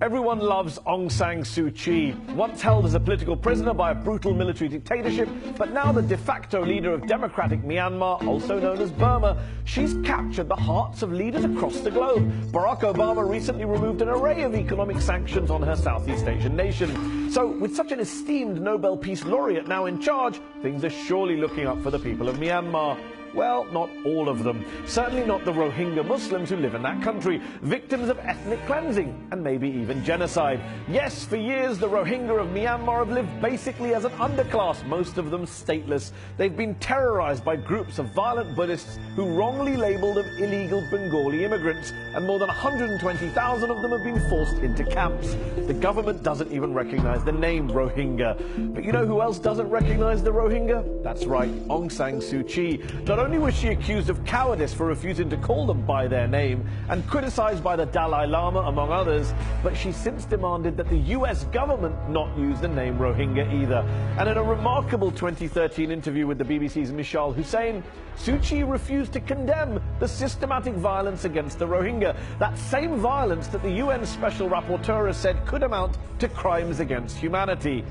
Everyone loves Aung San Suu Kyi, once held as a political prisoner by a brutal military dictatorship, but now the de facto leader of democratic Myanmar, also known as Burma. She's captured the hearts of leaders across the globe. Barack Obama recently removed an array of economic sanctions on her Southeast Asian nation. So, with such an esteemed Nobel Peace Laureate now in charge, things are surely looking up for the people of Myanmar. Well, not all of them. Certainly not the Rohingya Muslims who live in that country, victims of ethnic cleansing and maybe even genocide. Yes, for years the Rohingya of Myanmar have lived basically as an underclass, most of them stateless. They've been terrorized by groups of violent Buddhists who wrongly labeled them illegal Bengali immigrants, and more than 120,000 of them have been forced into camps. The government doesn't even recognize the name Rohingya. But you know who else doesn't recognize the Rohingya? That's right, Aung San Suu Kyi. Not only was she accused of cowardice for refusing to call them by their name and criticized by the Dalai Lama, among others, but she's since demanded that the US government not use the name Rohingya either. And in a remarkable 2013 interview with the BBC's Mishal Hussain, Suu Kyi refused to condemn the systematic violence against the Rohingya, that same violence that the UN Special Rapporteur has said could amount to crimes against humanity.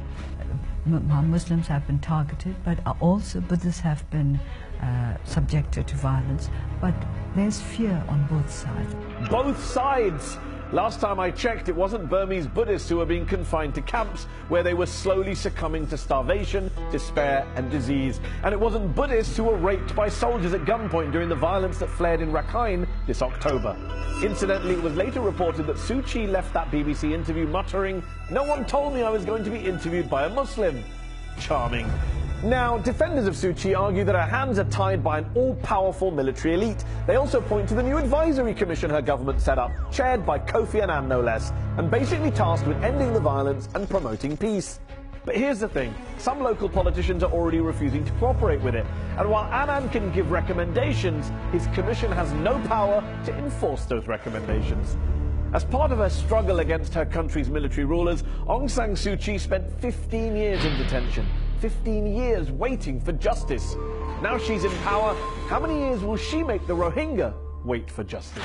Muslims have been targeted, but also Buddhists have been subjected to violence. But there's fear on both sides. Both sides! Last time I checked, it wasn't Burmese Buddhists who were being confined to camps where they were slowly succumbing to starvation, despair and disease. And it wasn't Buddhists who were raped by soldiers at gunpoint during the violence that flared in Rakhine this October. Incidentally, it was later reported that Suu Kyi left that BBC interview muttering, "No one told me I was going to be interviewed by a Muslim." Charming. Now, defenders of Suu Kyi argue that her hands are tied by an all-powerful military elite. They also point to the new advisory commission her government set up, chaired by Kofi Annan no less, and basically tasked with ending the violence and promoting peace. But here's the thing, some local politicians are already refusing to cooperate with it. And while Annan can give recommendations, his commission has no power to enforce those recommendations. As part of her struggle against her country's military rulers, Aung San Suu Kyi spent 15 years in detention. 15 years waiting for justice. Now she's in power, how many years will she make the Rohingya wait for justice?